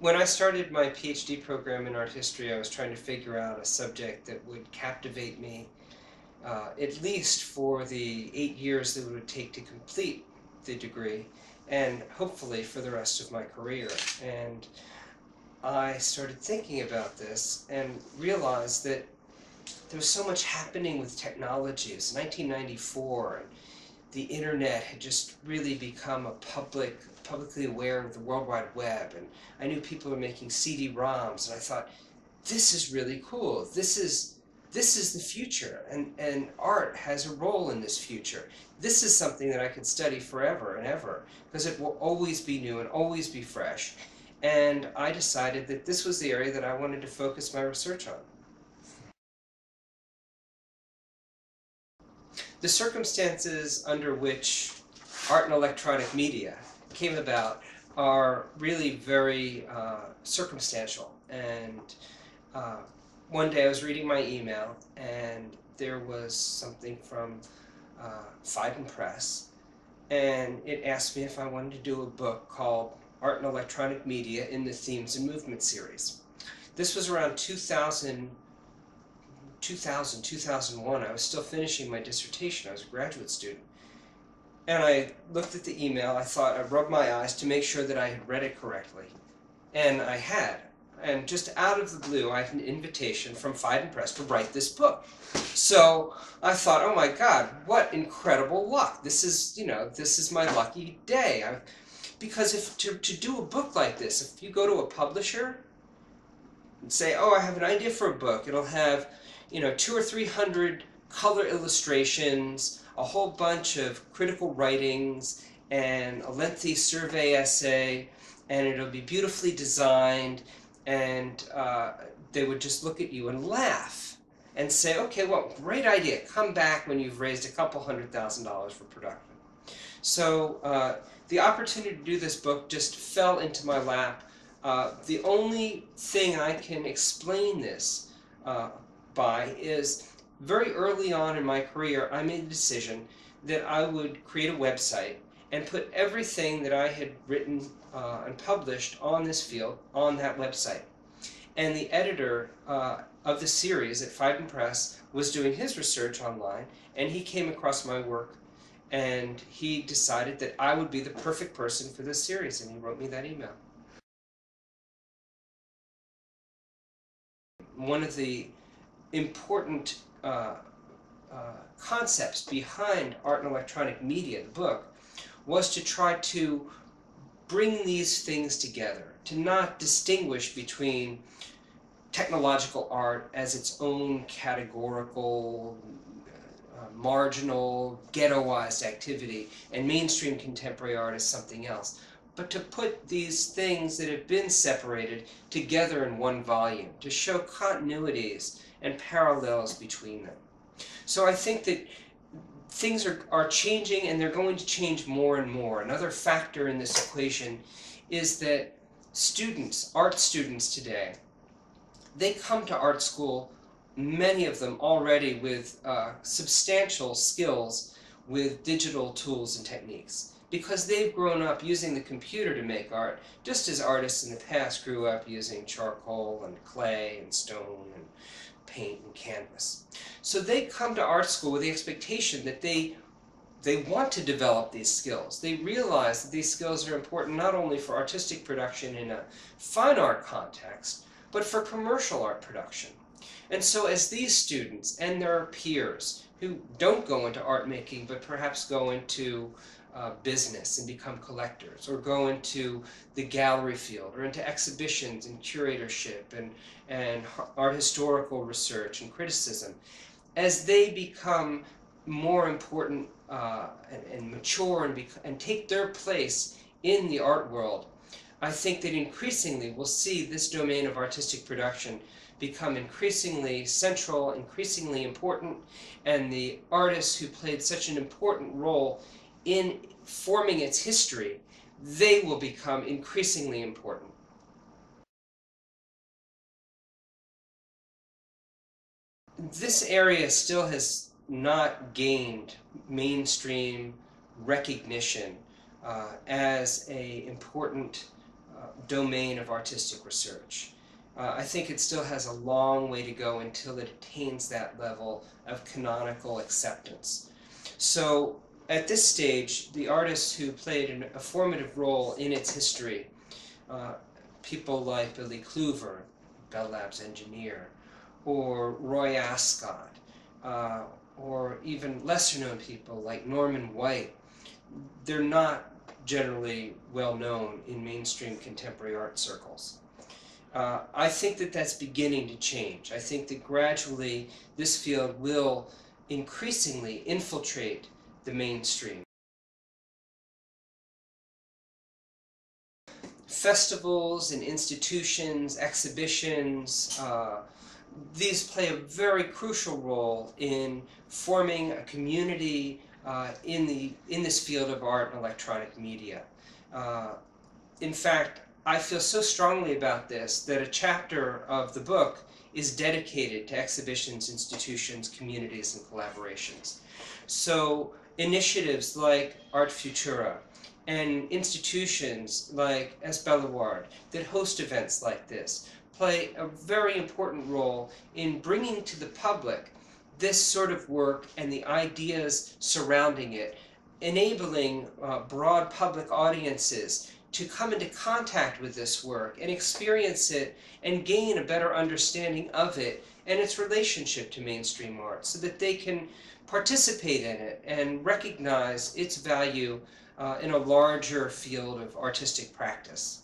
When I started my PhD program in art history, I was trying to figure out a subject that would captivate me, at least for the 8 years that it would take to complete the degree, and hopefully for the rest of my career. And I started thinking about this and realized that there was so much happening with technology. It was 1994, and the internet had just really become a publicly aware of the World Wide Web, and I knew people were making CD-ROMs, and I thought, this is really cool. This is the future, and art has a role in this future. This is something that I could study forever and ever, because it will always be new and always be fresh. And I decided that this was the area that I wanted to focus my research on. The circumstances under which art and electronic media came about are really very circumstantial. And one day I was reading my email, and there was something from Phaidon Press, and it asked me if I wanted to do a book called Art and Electronic Media in the Themes and Movement series. This was around 2001. I was still finishing my dissertation. I was a graduate student. And I looked at the email. I thought, I rubbed my eyes to make sure that I had read it correctly. And I had. And just out of the blue, I had an invitation from Phaidon Press to write this book. So I thought, oh my God, what incredible luck. This is, this is my lucky day. Because to do a book like this, if you go to a publisher and say, oh, I have an idea for a book, it'll have 200 or 300 color illustrations, a whole bunch of critical writings, and a lengthy survey essay, and it'll be beautifully designed, and they would just look at you and laugh and say, okay, well, great idea. Come back when you've raised a couple $100,000 for production. So the opportunity to do this book just fell into my lap. The only thing I can explain this by is very early on in my career, I made the decision that I would create a website and put everything that I had written and published on this field on that website. And the editor of the series at Phaidon Press was doing his research online, and he came across my work, and he decided that I would be the perfect person for this series, and he wrote me that email. One of the important concepts behind Art and Electronic Media, the book, was to try to bring these things together, to not distinguish between technological art as its own categorical, marginal, ghettoized activity, and mainstream contemporary art as something else, but to put these things that have been separated together in one volume, to show continuities and parallels between them. So I think that things are changing, and they're going to change more and more. Another factor in this equation is that students, art students today, they come to art school, many of them already with substantial skills with digital tools and techniques, because they've grown up using the computer to make art, just as artists in the past grew up using charcoal and clay and stone and paint and canvas. So they come to art school with the expectation that they want to develop these skills. They realize that these skills are important not only for artistic production in a fine art context, but for commercial art production. And so as these students and their peers who don't go into art making, but perhaps go into business and become collectors, or go into the gallery field, or into exhibitions and curatorship and art historical research and criticism, as they become more important and mature and take their place in the art world, I think that increasingly we'll see this domain of artistic production become increasingly central, increasingly important, and the artists who played such an important role in forming its history, they will become increasingly important. This area still has not gained mainstream recognition as an important domain of artistic research. I think it still has a long way to go until it attains that level of canonical acceptance. So at this stage, the artists who played a formative role in its history, people like Billy Kluver, Bell Labs engineer, or Roy Ascott, or even lesser-known people like Norman White, they're not generally well known in mainstream contemporary art circles. I think that that's beginning to change. I think that gradually this field will increasingly infiltrate the mainstream. Festivals and institutions, exhibitions, these play a very crucial role in forming a community in this field of art and electronic media. In fact, I feel so strongly about this that a chapter of the book is dedicated to exhibitions, institutions, communities, and collaborations. So initiatives like ArtFutura and institutions like Es Baluard that host events like this play a very important role in bringing to the public this sort of work and the ideas surrounding it, enabling broad public audiences to come into contact with this work and experience it and gain a better understanding of it and its relationship to mainstream art so that they can participate in it and recognize its value in a larger field of artistic practice.